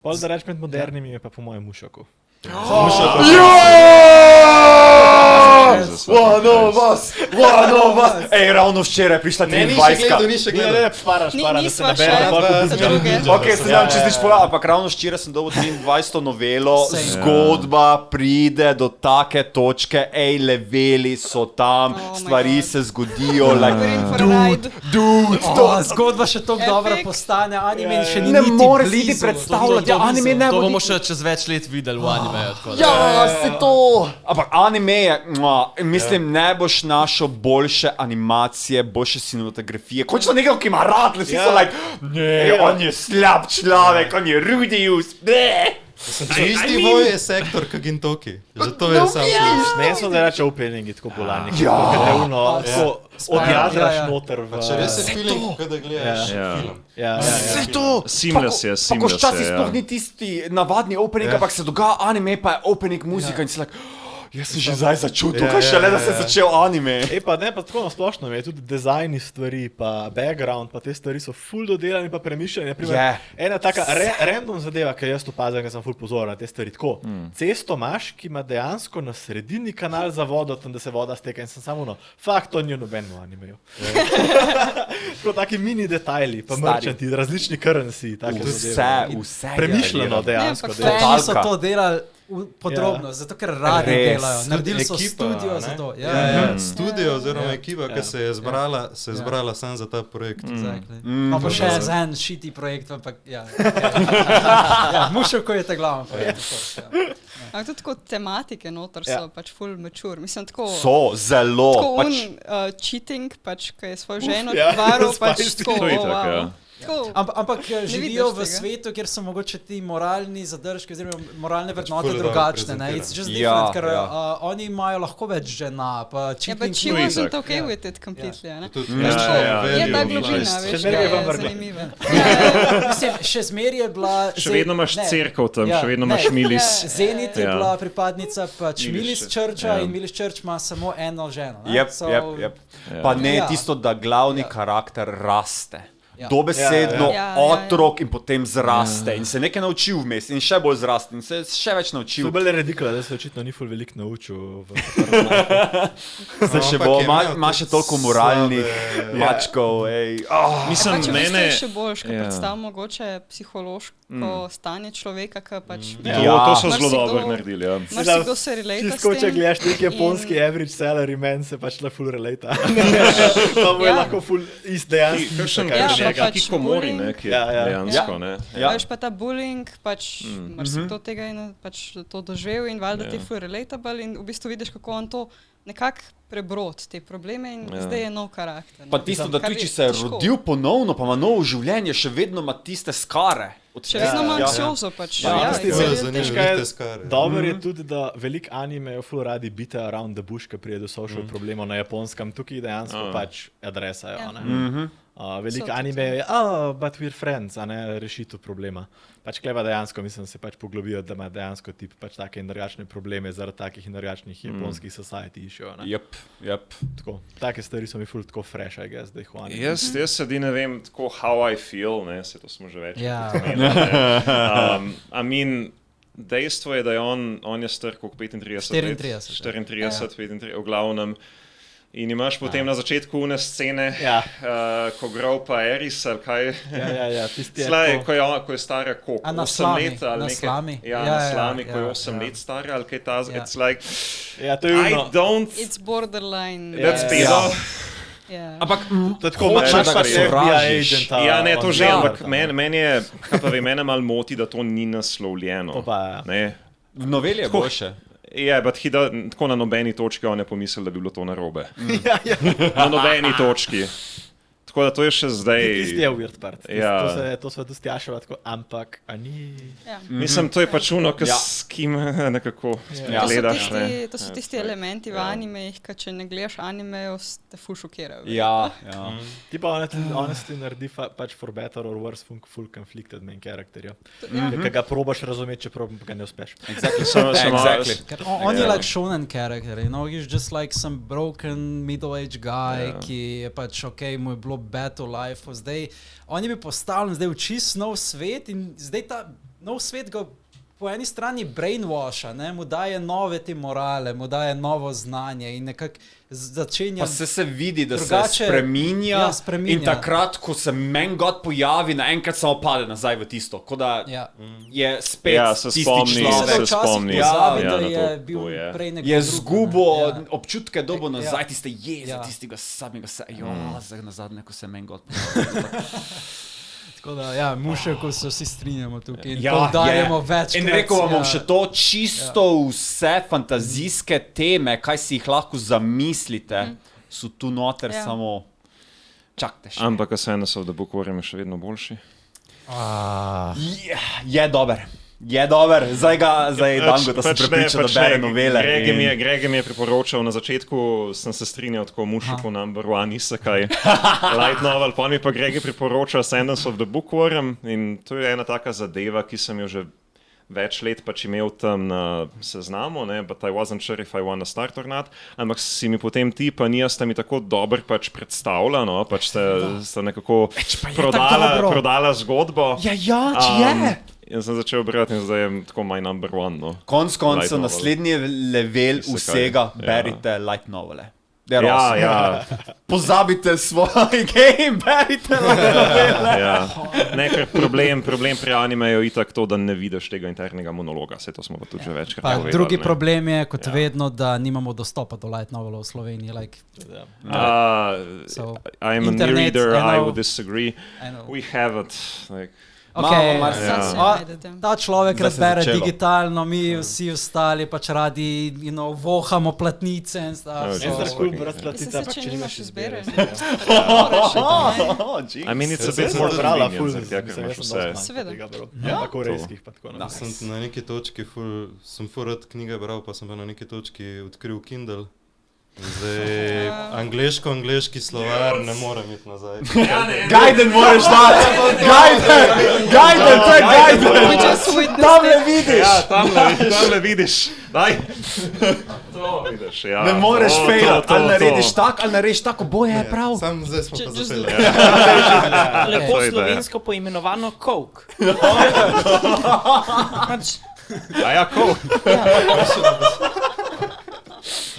Pol da rečem med modernimi je pa po mojem Mushoku. One of us! Ej, ravno včeraj prišla 23. Ni še gledal. Špara, da se Nisva nabere. še druge. Ok, se znam čez nič povedal, ampak ravno včeraj sem dobil 23. novelo, zgodba pride do take točke, ej, leveli so tam, stvari se zgodijo, Zgodba še toliko dobra postane, anime še ni ne niti moreš si ti blizu. predstavljati, anime ne To bo... bomo še čez več let videli v animeju. tako da- Ja, se to! Ampak anime je, mislim, ne boš našel boljše animacije, boljše cinematografije. Končno nekaj, ki ima rad, vsi so like, ne, on je slab človek, on je Rudius, ne. Isti voj je sektor kot Gintoki. Zato je sam plus. Ne so da reče openingi tako bolani. Ja. Odjadraš noter v... Če res je feeling, kot da gledaš Ja. film. Ja. Vse to! Seamless je, Pa ko včasih ja. sploh ni tisti navadni opening, ampak se dogaja anime, pa je opening muzika in si like, jaz sem že zdaj začutil, kaj šele, da se je začel anime. Pa ne, pa tako na splošno je tudi dizajni stvari, pa background, pa te stvari so full dodelani, pa premišljeni. Ena taka random zadeva, ki jaz opazim, ker sem full pozoren na te stvari. Tako, cesto imaš, ki ima dejansko na sredini kanal za vodo, tam da se voda steka in sem samo fakt, to ni noben v animeju. Tako taki mini detajli, pa merchanti, različni currency, take zadeve. Vse. Premišljeno dejansko. Fani so to delali podrobno, zato ker radi delajo. Naredili so Ekipa, studio ne? za to. Studio oziroma ekipa, ki se je zbrala sam za ta projekt. Pa še za en shitty projekt, ampak ja. Mushoku je ta glavni projekt. Ampak tudi tako tematike noter so pač full mature. Mislim, tako... So, zelo. Tako cheating, pač, ko je svojo ženo varil, pač tako, wow. Ampak živijo vidiš v tega. svetu, kjer so mogoče ti moralni zadržki oziroma moralne vrednote ful dobro drugačne. Ne? It's just different, ker oni imajo lahko več žena, pa Ja, but cheating. she wasn't okay with it completely, ne? Tudi Pač tako, ja, je ta value globina, of veš, zmeraj je vam vrgla. zanimiva. Mislim, še zmeraj je bila... Še vedno imaš cerkev tam, še vedno imaš Milis. Zenit je Ja. bila pripadnica pač Milice, Milis Churcha ja. in Milis Church ima samo eno ženo. Ne? Jep. Pa ne tisto, da glavni karakter raste. Ja. Dobesedno Ja. otrok in potem zraste in se nekaj naučil vmes in še bolj zraste in se še več To naučil. je bolj redikula, da se očitno ni ful veliko naučil. Zdaj še bo, ima še toliko moralnih mačkov, ej. Mislim, Pač v bistvu mene... je še boljš, ko Ja. predstavlja mogoče psihološko stanje človeka, ki pač... To so zelo marsikdo- dobro naredili, ja. Marsikdo se relate s Čisto, če tem. gledaš nek japonski average salary man, se pač na full relate. To mu je Ja. lahko full dejansko. Kakšen Ja, pa neki pač komori, bullying. ne, ki je Ja, ja. dejansko, ne. Ja. Veš pa ta bullying, pač marsikdo tega je pač to doživel in valjda ti je full relatable in v bistvu vidiš, kako on to nekako prebrod, te probleme in zdaj je nov karakter. Pa tisto, da Kar tudi je če se je težko. rodil ponovno, pa ima novo življenje, še vedno ima tiste skare. Še vedno ima anksiozo pač. Ja, Ja, tisti To je je- zanimivo, Težko je- te skare. Dobro je tudi, da veliko animejev ful radi bite around the bush, ko prije do social problemov na Japonskem, tukaj dejansko pač adresajo. Ja. Ne? Veliko So animejev je, but we're friends, a ne rešitev problema. Pač kleva dejansko, mislim, se pač poglobijo, da ima dejansko tip pač take in drugačne probleme zaradi takih in drugačnih japonskih society issue. Jep. Tako, take stvari so mi ful tako fresh, I guess, da jih v anime. Jaz sedi ne vem, tako how I feel, ne, se to smo že več. Ja. I mean, dejstvo je, da je on je star koliko 35 let. 34, 35, v glavnem. In imaš potem na začetku une scene, Ja. ko grow pa Eris, ali kaj. Ja, tisti je Slej, tako- ko je stara koliko? A na 8 slami, let ali na nekaj. slami. Ja, Ja, na ja, slami, ko je ja, 8 ja. let stara ali kaj tazga. Ja. It's like, Ja, to je I ono. don't, It's borderline. that's Ja. pedo. Ja. Ampak To je tako, Hočeš, imaš da pač ga FBI sovražiš. agenta. Ja, ne, to on že, guard, ampak a ne. meni je, kaj pa ve, mene malo moti, da to ni naslovljeno. To pa, ja. Ne. v noveli je boljše. Ja, but tako na nobeni točki on je pomislil, da bi bilo to narobe. Ja. Na nobeni točki. Tako da to je še zdaj. Tisti je weird part. Ja. To se tu stjašava tako, ampak, a ni... Ja. Mislim, to je pač uno, Ja. s kim nekako Ja. gledaš. Ne. To so tisti elementi v animejih, ki če ne gledaš animejev, te ful šokirajo. Ja. Ti pa honestly naredi pač for better or worse full conflicted main character. Ja. Ki ga probaš razumeti, čeprav ga ne uspeš. Exactly. Ker on je like shonen character, you know, he's just like some broken middle-aged guy, ki je pač ok, mu je bilo bad v life, zdaj, on je bil postavljen zdaj v čist nov svet in zdaj ta nov svet ga po eni strani brainwasha, ne, mu daje nove te morale, mu daje novo znanje in nekako začenja... Pa se vidi, da drugače, se spreminja, ja, spreminja in takrat, ko se Man God pojavi, naenkrat samo pade nazaj v tisto, kot da je spet se tisti spomni, človek. se spomni. Pozabi, Ja, da na je to, bil to je. prej nekdo Je drug, zgubo ne. občutke dobo nazaj, Ja. tiste jeze, Ja. tistega samega se, zdaj nazadnje, ko se Man God pojavi. Tako da, ja, Mušeku se vsi strinjamo tukaj in Ja, poudarjamo je. večkrat. In rekel vam bom ja. še to, čisto vse fantazijske teme, kaj si jih lahko zamislite, so tu noter, samo čakajte še. Ampak Ascendance of the Bookworm je še vedno boljši. Je dober. Je dober, zdaj Dango, da se prepriča, da bere novele. Greg mi je priporočal na začetku, sem se strinjal tako Mušiku number one, isekaj light novel, pa mi pa Greg je priporočal Ascendance of the Bookworm in to je ena taka zadeva, ki sem jo že več let pač imel tam na seznamu, ne, but I wasn't sure if I want to start or not, ampak si mi potem ti pa Nija sta mi tako dobro pač predstavila, no, pač sta nekako prodala zgodbo. Ja, je. Jaz sem začel brati in zdaj je tako my number one. No. Konc Light koncev, novel. naslednji level Isekaj. vsega, Ja. berite light novele. Ja. Pozabite svoj game, berite light novele. Ja. Ne, ker problem pri animeju je itak to, da ne vidiš tega internega monologa. Vse to smo pa tudi že večkrat Pa povedali. drugi ne. problem je, kot vedno, da nimamo dostopa do light novelov v Sloveniji. Like, So, I'm a new internet, reader, I I know. would disagree. I know. We haven't. Like, Okay, Imamo Zdaj se A, najdete. ta človek Zdaj rad se bere začelo. digitalno, mi vsi ostali pač radi vohamo platnice in stuff. Oh, Jaz so- sem kul brati Mislim, platica, se, pa če če nimaš nimaš izbire. izbire. I mean, it's a Jaz bit sem more brala convenient, ful, zaradi tega, ker imaš vse. Seveda. Tako korejskih pa tako naprej. Sem na neki točki, sem ful rad knjige bral, pa sem pa na neki točki odkril Kindle. Zdaj, angleški slovar ne morem iti nazaj. Gajden moraš dati! Gajden, to je We Gajden! just witnessed Tam le it. vidiš! Ja, tamle vidiš. Daj. To vidiš, ja. Ne moreš To, fejlati, to, ali to. narediš tako, ali narediš tako, oboje je prav. Sam zdaj smo pa Just- zapeljali. Lepo To je ideja. slovensko poimenovano Coke. A ja, cool.